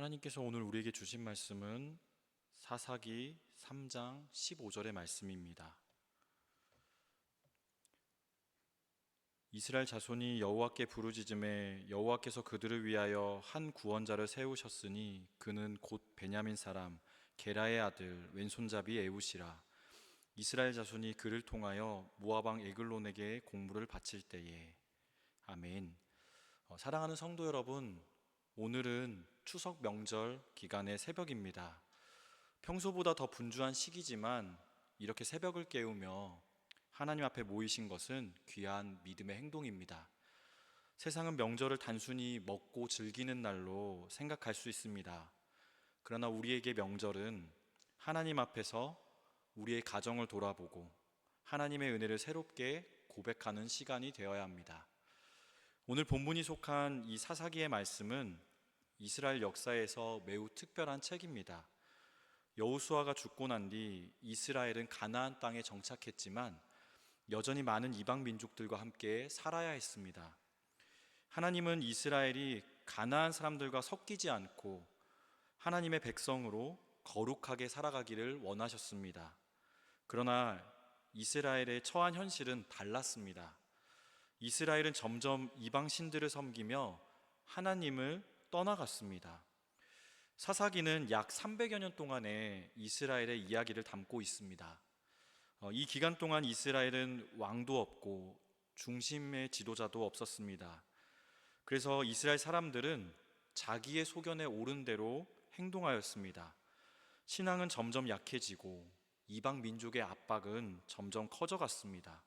하나님께서 오늘 우리에게 주신 말씀은 사사기 3장 15절의 말씀입니다. 이스라엘 자손이 여호와께 부르짖음에 여호와께서 그들을 위하여 한 구원자를 세우셨으니 그는 곧 베냐민 사람 게라의 아들 왼손잡이 에훗이라. 이스라엘 자손이 그를 통하여 모압 왕 에글론에게 공물을 바칠 때에. 아멘. 사랑하는 성도 여러분, 오늘은 추석 명절 기간의 새벽입니다. 평소보다 더 분주한 시기지만 이렇게 새벽을 깨우며 하나님 앞에 모이신 것은 귀한 믿음의 행동입니다. 세상은 명절을 단순히 먹고 즐기는 날로 생각할 수 있습니다. 그러나 우리에게 명절은 하나님 앞에서 우리의 가정을 돌아보고 하나님의 은혜를 새롭게 고백하는 시간이 되어야 합니다. 오늘 본문이 속한 이 사사기의 말씀은 이스라엘 역사에서 매우 특별한 책입니다. 여호수아가 죽고 난 뒤 이스라엘은 가나안 땅에 정착했지만 여전히 많은 이방 민족들과 함께 살아야 했습니다. 하나님은 이스라엘이 가나안 사람들과 섞이지 않고 하나님의 백성으로 거룩하게 살아가기를 원하셨습니다. 그러나 이스라엘의 처한 현실은 달랐습니다. 이스라엘은 점점 이방 신들을 섬기며 하나님을 떠나갔습니다. 사사기는 약 300여 년 동안의 이스라엘의 이야기를 담고 있습니다. 이 기간 동안 이스라엘은 왕도 없고 중심의 지도자도 없었습니다. 그래서 이스라엘 사람들은 자기의 소견에 옳은 대로 행동하였습니다. 신앙은 점점 약해지고 이방 민족의 압박은 점점 커져갔습니다.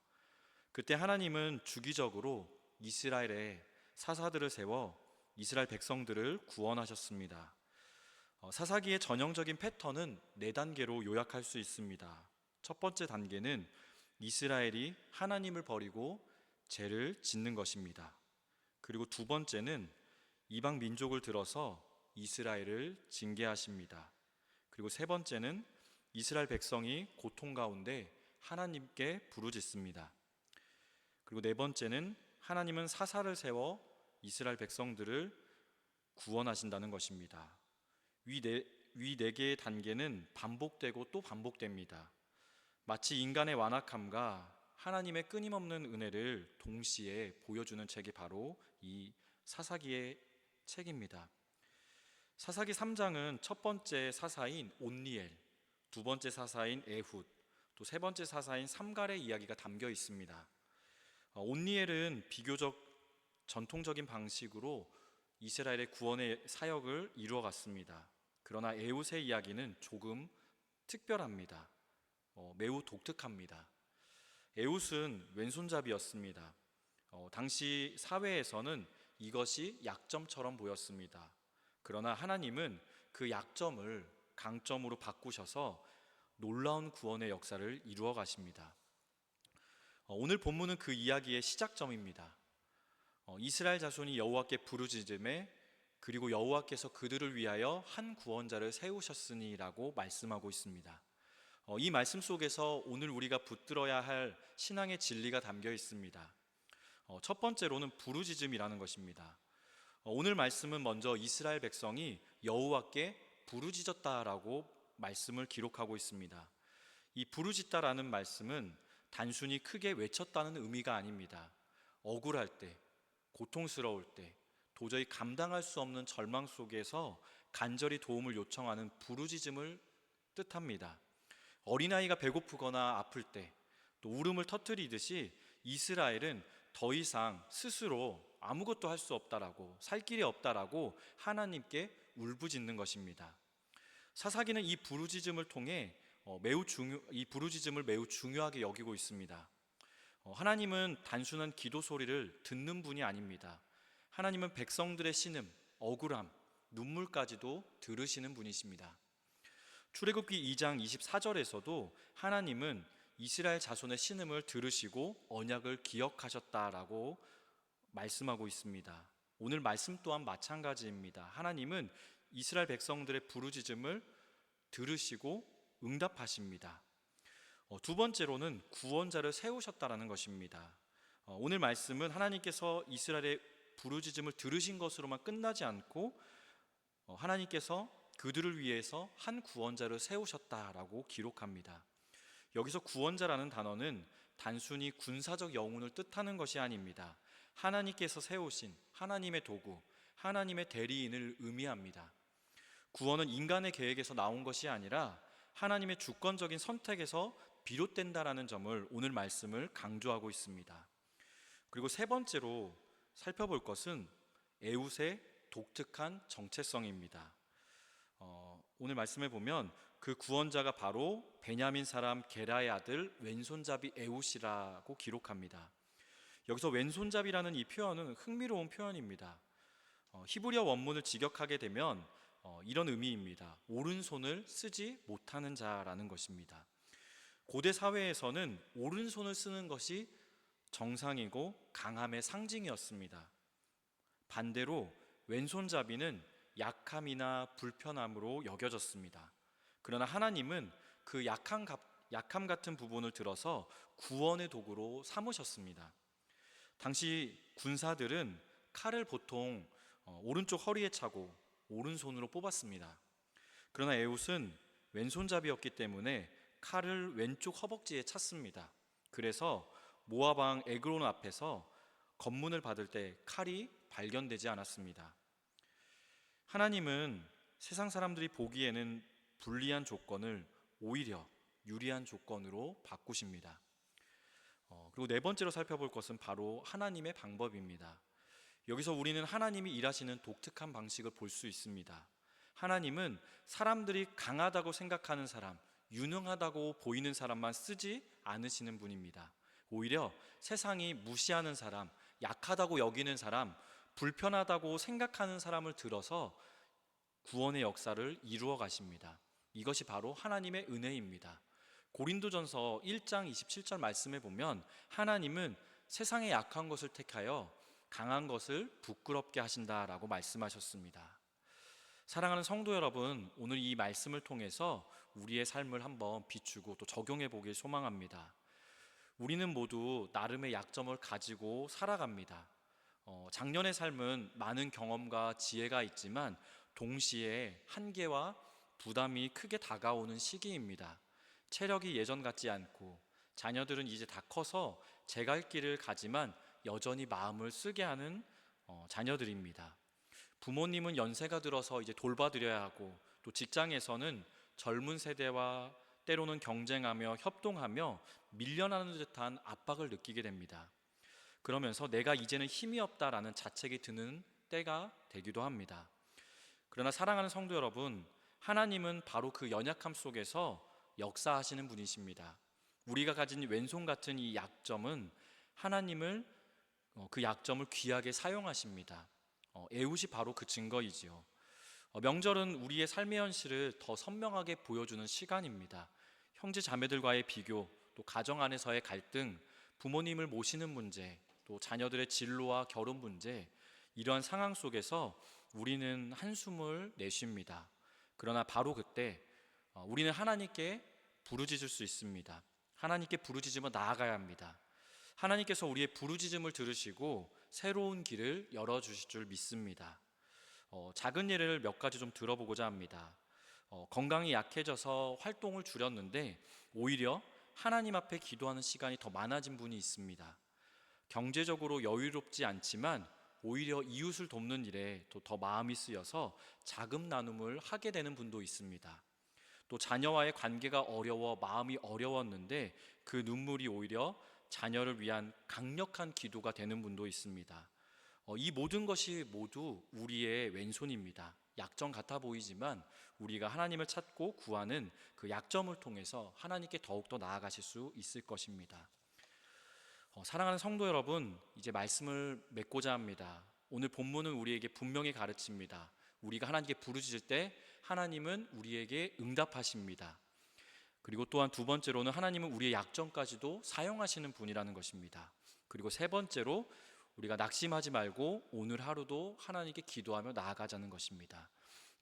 그때 하나님은 주기적으로 이스라엘에 사사들을 세워 이스라엘 백성들을 구원하셨습니다. 사사기의 전형적인 패턴은 4단계로 요약할 수 있습니다. 첫 번째 단계는 이스라엘이 하나님을 버리고 죄를 짓는 것입니다. 그리고 두 번째는 이방 민족을 들어서 이스라엘을 징계하십니다. 그리고 세 번째는 이스라엘 백성이 고통 가운데 하나님께 부르짖습니다. 그리고 네 번째는 하나님은 사사를 세워 이스라엘 백성들을 구원하신다는 것입니다. 위 네 개의 단계는 반복되고 또 반복됩니다. 마치 인간의 완악함과 하나님의 끊임없는 은혜를 동시에 보여주는 책이 바로 이 사사기의 책입니다. 사사기 3장은 첫 번째 사사인 온니엘, 두 번째 사사인 에훗, 또 세 번째 사사인 삼갈의 이야기가 담겨 있습니다. 온니엘은 비교적 전통적인 방식으로 이스라엘의 구원의 사역을 이루어갔습니다. 그러나 에훗의 이야기는 조금 특별합니다. 매우 독특합니다. 에훗은 왼손잡이였습니다. 당시 사회에서는 이것이 약점처럼 보였습니다. 그러나 하나님은 그 약점을 강점으로 바꾸셔서 놀라운 구원의 역사를 이루어 가십니다. 오늘 본문은 그 이야기의 시작점입니다. 이스라엘 자손이 여호와께 부르짖음에 그리고 여호와께서 그들을 위하여 한 구원자를 세우셨으니 라고 말씀하고 있습니다. 이 말씀 속에서 오늘 우리가 붙들어야 할 신앙의 진리가 담겨 있습니다. 첫 번째로는 부르짖음이라는 것입니다. 오늘 말씀은 먼저 이스라엘 백성이 여호와께 부르짖었다라고 말씀을 기록하고 있습니다. 이 부르짖다라는 말씀은 단순히 크게 외쳤다는 의미가 아닙니다. 억울할 때, 고통스러울 때, 도저히 감당할 수 없는 절망 속에서 간절히 도움을 요청하는 부르짖음을 뜻합니다. 어린아이가 배고프거나 아플 때, 또 울음을 터뜨리듯이 이스라엘은 더 이상 스스로 아무것도 할 수 없다라고, 살 길이 없다라고 하나님께 울부짖는 것입니다. 사사기는 이 부르짖음을 통해 이 부르짖음을 매우 중요하게 여기고 있습니다. 하나님은 단순한 기도 소리를 듣는 분이 아닙니다. 하나님은 백성들의 신음, 억울함, 눈물까지도 들으시는 분이십니다. 출애굽기 2장 24절에서도 하나님은 이스라엘 자손의 신음을 들으시고 언약을 기억하셨다라고 말씀하고 있습니다. 오늘 말씀 또한 마찬가지입니다. 하나님은 이스라엘 백성들의 부르짖음을 들으시고 응답하십니다. 두 번째로는 구원자를 세우셨다라는 것입니다. 오늘 말씀은 하나님께서 이스라엘의 부르짖음을 들으신 것으로만 끝나지 않고 하나님께서 그들을 위해서 한 구원자를 세우셨다라고 기록합니다. 여기서 구원자라는 단어는 단순히 군사적 영웅을 뜻하는 것이 아닙니다. 하나님께서 세우신 하나님의 도구, 하나님의 대리인을 의미합니다. 구원은 인간의 계획에서 나온 것이 아니라 하나님의 주권적인 선택에서 비롯된다라는 점을 오늘 말씀을 강조하고 있습니다. 그리고 세 번째로 살펴볼 것은 에웃의 독특한 정체성입니다. 오늘 말씀에 보면 그 구원자가 바로 베냐민 사람 게라의 아들 왼손잡이 에웃이라고 기록합니다. 여기서 왼손잡이라는 이 표현은 흥미로운 표현입니다. 히브리어 원문을 직역하게 되면 이런 의미입니다. 오른손을 쓰지 못하는 자라는 것입니다. 고대 사회에서는 오른손을 쓰는 것이 정상이고 강함의 상징이었습니다. 반대로 왼손잡이는 약함이나 불편함으로 여겨졌습니다. 그러나 하나님은 그 약함 같은 부분을 들어서 구원의 도구로 삼으셨습니다. 당시 군사들은 칼을 보통 오른쪽 허리에 차고 오른손으로 뽑았습니다. 그러나 에웃은 왼손잡이였기 때문에 칼을 왼쪽 허벅지에 찼습니다. 그래서 모압 왕 에그론 앞에서 검문을 받을 때 칼이 발견되지 않았습니다. 하나님은 세상 사람들이 보기에는 불리한 조건을 오히려 유리한 조건으로 바꾸십니다. 그리고 네 번째로 살펴볼 것은 바로 하나님의 방법입니다. 여기서 우리는 하나님이 일하시는 독특한 방식을 볼 수 있습니다. 하나님은 사람들이 강하다고 생각하는 사람, 유능하다고 보이는 사람만 쓰지 않으시는 분입니다. 오히려 세상이 무시하는 사람, 약하다고 여기는 사람, 불편하다고 생각하는 사람을 들어서 구원의 역사를 이루어 가십니다. 이것이 바로 하나님의 은혜입니다. 고린도전서 1장 27절 말씀에 보면 하나님은 세상의 약한 것을 택하여 강한 것을 부끄럽게 하신다라고 말씀하셨습니다. 사랑하는 성도 여러분, 오늘 이 말씀을 통해서 우리의 삶을 한번 비추고 또 적용해 보길 소망합니다. 우리는 모두 나름의 약점을 가지고 살아갑니다. 작년의 삶은 많은 경험과 지혜가 있지만 동시에 한계와 부담이 크게 다가오는 시기입니다. 체력이 예전 같지 않고 자녀들은 이제 다 커서 제 갈 길을 가지만 여전히 마음을 쓰게 하는 자녀들입니다. 부모님은 연세가 들어서 이제 돌봐드려야 하고 또 직장에서는 젊은 세대와 때로는 경쟁하며 협동하며 밀려나는 듯한 압박을 느끼게 됩니다. 그러면서 내가 이제는 힘이 없다라는 자책이 드는 때가 되기도 합니다. 그러나 사랑하는 성도 여러분, 하나님은 바로 그 연약함 속에서 역사하시는 분이십니다. 우리가 가진 왼손 같은 이 약점은 하나님을 그 약점을 귀하게 사용하십니다. 에웃이 바로 그 증거이지요. 명절은 우리의 삶의 현실을 더 선명하게 보여주는 시간입니다. 형제 자매들과의 비교, 또 가정 안에서의 갈등, 부모님을 모시는 문제, 또 자녀들의 진로와 결혼 문제, 이러한 상황 속에서 우리는 한숨을 내쉽니다. 그러나 바로 그때 우리는 하나님께 부르짖을 수 있습니다. 하나님께 부르짖으며 나아가야 합니다. 하나님께서 우리의 부르짖음을 들으시고 새로운 길을 열어주실 줄 믿습니다. 작은 예를 몇 가지 좀 들어보고자 합니다. 건강이 약해져서 활동을 줄였는데 오히려 하나님 앞에 기도하는 시간이 더 많아진 분이 있습니다. 경제적으로 여유롭지 않지만 오히려 이웃을 돕는 일에 더 마음이 쓰여서 자금 나눔을 하게 되는 분도 있습니다. 또 자녀와의 관계가 어려워 마음이 어려웠는데 그 눈물이 오히려 자녀를 위한 강력한 기도가 되는 분도 있습니다. 이 모든 것이 모두 우리의 왼손입니다. 약점 같아 보이지만 우리가 하나님을 찾고 구하는 그 약점을 통해서 하나님께 더욱더 나아가실 수 있을 것입니다. 사랑하는 성도 여러분, 이제 말씀을 맺고자 합니다. 오늘 본문은 우리에게 분명히 가르칩니다. 우리가 하나님께 부르짖을 때 하나님은 우리에게 응답하십니다. 그리고 또한 두 번째로는 하나님은 우리의 약점까지도 사용하시는 분이라는 것입니다. 그리고 세 번째로 우리가 낙심하지 말고 오늘 하루도 하나님께 기도하며 나아가자는 것입니다.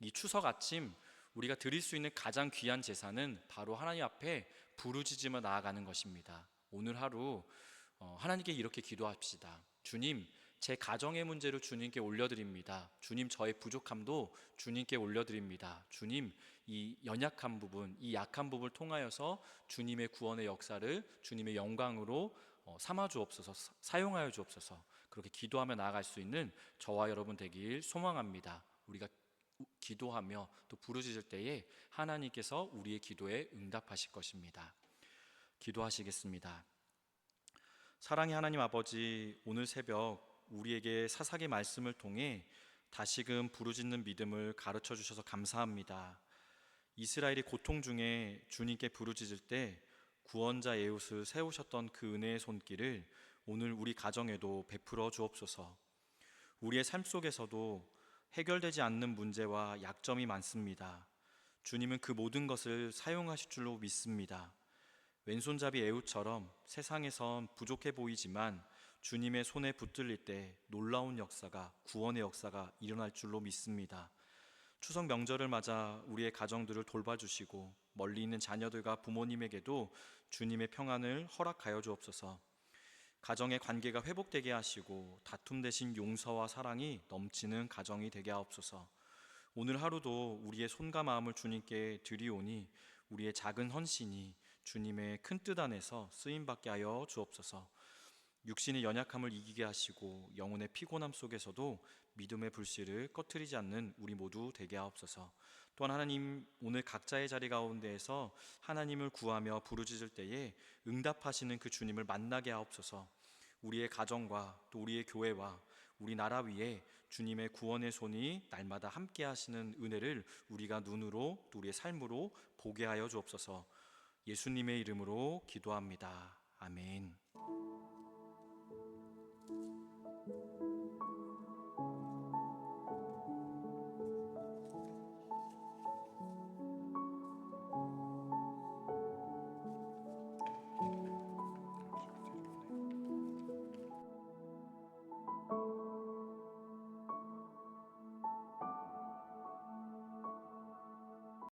이 추석 아침 우리가 드릴 수 있는 가장 귀한 제사는 바로 하나님 앞에 부르짖으며 나아가는 것입니다. 오늘 하루 하나님께 이렇게 기도합시다. 주님, 제 가정의 문제를 주님께 올려드립니다. 주님, 저의 부족함도 주님께 올려드립니다. 주님, 이 연약한 부분, 이 약한 부분을 통하여서 주님의 구원의 역사를 주님의 영광으로 삼아 주옵소서, 사용하여 주옵소서. 그렇게 기도하며 나아갈 수 있는 저와 여러분 되길 소망합니다. 우리가 기도하며 또 부르짖을 때에 하나님께서 우리의 기도에 응답하실 것입니다. 기도하시겠습니다. 사랑의 하나님 아버지, 오늘 새벽 우리에게 사사기 말씀을 통해 다시금 부르짖는 믿음을 가르쳐 주셔서 감사합니다. 이스라엘이 고통 중에 주님께 부르짖을 때 구원자 에웃을 세우셨던 그 은혜의 손길을 오늘 우리 가정에도 베풀어 주옵소서. 우리의 삶 속에서도 해결되지 않는 문제와 약점이 많습니다. 주님은 그 모든 것을 사용하실 줄로 믿습니다. 왼손잡이 에웃처럼 세상에선 부족해 보이지만 주님의 손에 붙들릴 때 놀라운 역사가, 구원의 역사가 일어날 줄로 믿습니다. 추석 명절을 맞아 우리의 가정들을 돌봐주시고 멀리 있는 자녀들과 부모님에게도 주님의 평안을 허락하여 주옵소서. 가정의 관계가 회복되게 하시고 다툼 대신 용서와 사랑이 넘치는 가정이 되게 하옵소서. 오늘 하루도 우리의 손과 마음을 주님께 드리오니 우리의 작은 헌신이 주님의 큰 뜻 안에서 쓰임받게 하여 주옵소서. 육신의 연약함을 이기게 하시고 영혼의 피곤함 속에서도 믿음의 불씨를 꺼트리지 않는 우리 모두 되게 하옵소서. 또한 하나님, 오늘 각자의 자리 가운데에서 하나님을 구하며 부르짖을 때에 응답하시는 그 주님을 만나게 하옵소서. 우리의 가정과 또 우리의 교회와 우리 나라 위에 주님의 구원의 손이 날마다 함께 하시는 은혜를 우리가 눈으로 또 우리의 삶으로 보게 하여 주옵소서. 예수님의 이름으로 기도합니다. 아멘.